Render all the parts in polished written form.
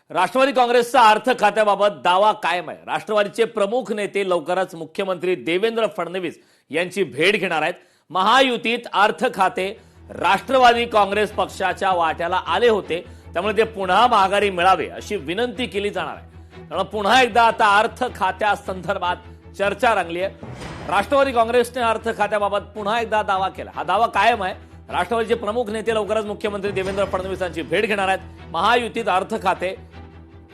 राष्ट्रवादी काँग्रेसचा अर्थ खात्याबाबत दावा कायम आहे। राष्ट्रवादीचे प्रमुख नेते लवकरच मुख्यमंत्री देवेंद्र फडणवीस यांची भेट घेणार आहेत। महायुतीत अर्थ खाते राष्ट्रवादी काँग्रेस पक्षाच्या वाट्याला आले होते, त्यामुळे ते पुन्हा माघारी मिळावे अशी विनंती केली जाणार आहे। त्यामुळे पुन्हा एकदा आता अर्थ खात्यासंदर्भात चर्चा रंगली आहे। राष्ट्रवादी काँग्रेसने अर्थ खात्याबाबत पुन्हा एकदा दावा केला। हा दावा कायम आहे। राष्ट्रवादीचे प्रमुख नेते लवकरच मुख्यमंत्री देवेंद्र फडणवीस यांची भेट घेणार आहेत। महायुतीत अर्थ खाते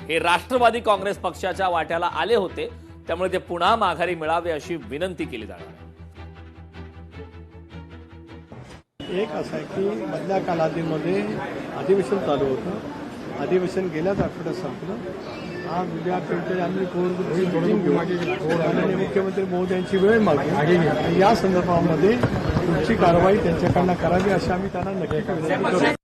हे राष्ट्रवादी काँग्रेस पक्षाच्या वाट्याला आले होते, त्यामुळे ते पुन्हा माघारी मिळावे अशी विनंती केली जाणार आहे। एक असं आहे की मधल्या कालावधीमध्ये अधिवेशन चालू होतं, अधिवेशन गेल्याच आठवड्यात संपलं। आज उद्या आम्ही मुख्यमंत्री महोदयांची वेळ मागली, या संदर्भामध्ये पुढची कारवाई त्यांच्याकडनं करावी अशी आम्ही त्यांना नक्की विनंती करू।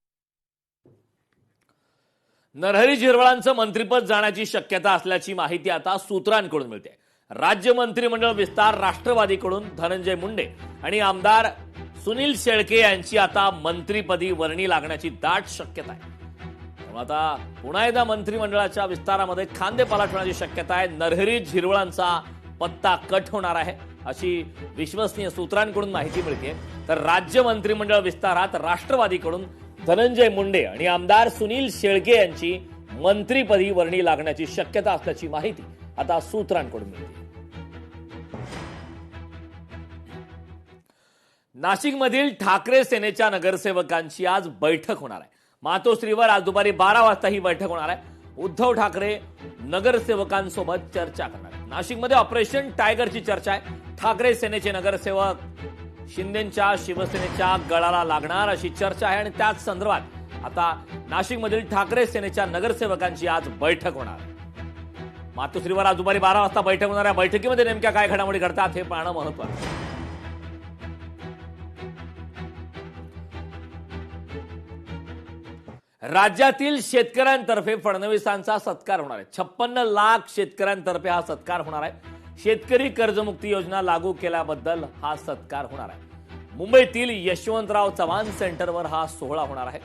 नरहरी झिरवळांचं मंत्रिपद जाण्याची शक्यता असल्याची माहिती आता सूत्रांकडून मिळते। राज्य मंत्रिमंडळ विस्तार राष्ट्रवादीकडून धनंजय मुंडे आणि आमदार सुनील शेळके यांची आता मंत्रिपदी वर्णी लागण्याची दाट शक्यता आहे। आता पुन्हा एकदा मंत्रिमंडळाच्या विस्तारामध्ये खांदे पालट होण्याची शक्यता आहे। नरहरी झिरवळांचा पत्ता कट होणार आहे अशी विश्वसनीय सूत्रांकडून माहिती मिळते। तर राज्य मंत्रिमंडळ विस्तारात राष्ट्रवादीकडून धनंजय मुंडे आणि आमदार सुनील शेळके यांची मंत्रिपदी वर्णी लागण्याची शक्यता असल्याची माहिती आता सूत्रांकडून मिळते। नाशिकमधील ठाकरे सेनेच्या नगरसेवकांची आज बैठक होणार आहे। मातोश्रीवर आज दुपारी 12 वाजता ही बैठक होणार आहे। उद्धव ठाकरे नगरसेवकांसोबत चर्चा करणार आहेत। नाशिकमध्ये ऑपरेशन टायगरची चर्चा आहे। ठाकरे सेनेचे नगरसेवक शिंदेच्या शिवसेनेच्या गळाला लागणार अशी चर्चा आहे आणि त्याच संदर्भात आता नाशिकमधील ठाकरे सेनेच्या नगरसेवकांची आज बैठक होणार आहे। मातोश्रीवर आज दुपारी 12 वाजता बैठक होणार आहे। बैठकीमध्ये नेमक्या काय घडामोडी घडतात हे पाहणं महत्त्वाचं आहे। राज्यातील शेतकऱ्यांतर्फे फडणवीसांचा सत्कार होणार आहे। 56 लाख शेतकऱ्यांतर्फे हा सत्कार होणार आहे। शेतकरी कर्जमुक्ती योजना लागू केल्याबद्दल हा सत्कार होणार आहे। मुंबईतील यशवंतराव चव्हाण सेंटरवर हा सोहळा होणार आहे।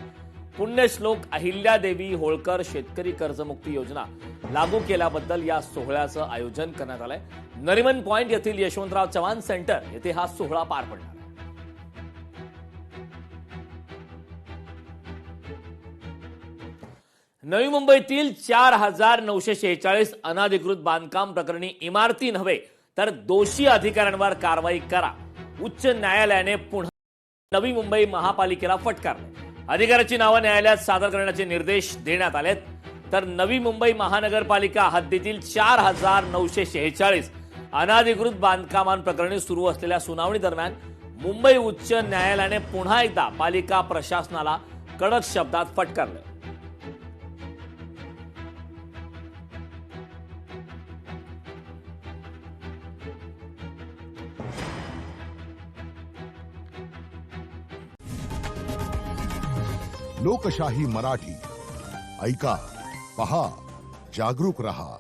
पुण्यश्लोक अहिल्यादेवी होळकर शेतकरी कर्जमुक्ती योजना लागू केल्याबद्दल या सोहळ्याचं आयोजन करण्यात आलंय। नरिमन पॉइंट येथील यशवंतराव चव्हाण सेंटर येथे हा सोहळा पार पडणार आहे। नवी मुंबईतील 4946 अनधिकृत बांधकाम प्रकरणी इमारती नव्हे तर दोषी अधिकाऱ्यांवर कारवाई करा, उच्च न्यायालयाने पुन्हा नवी मुंबई महापालिकेला फटकारले। अधिकाऱ्याची नावं न्यायालयात सादर करण्याचे निर्देश देण्यात आलेत। तर नवी मुंबई महानगरपालिका हद्दीतील 4946 अनधिकृत बांधकामांप्रकरणी सुरू असलेल्या सुनावणी दरम्यान मुंबई उच्च न्यायालयाने पुन्हा एकदा पालिका प्रशासनाला कडक शब्दात फटकारले। लोकशाही मराठी ऐका, पहा, जागरूक रहा।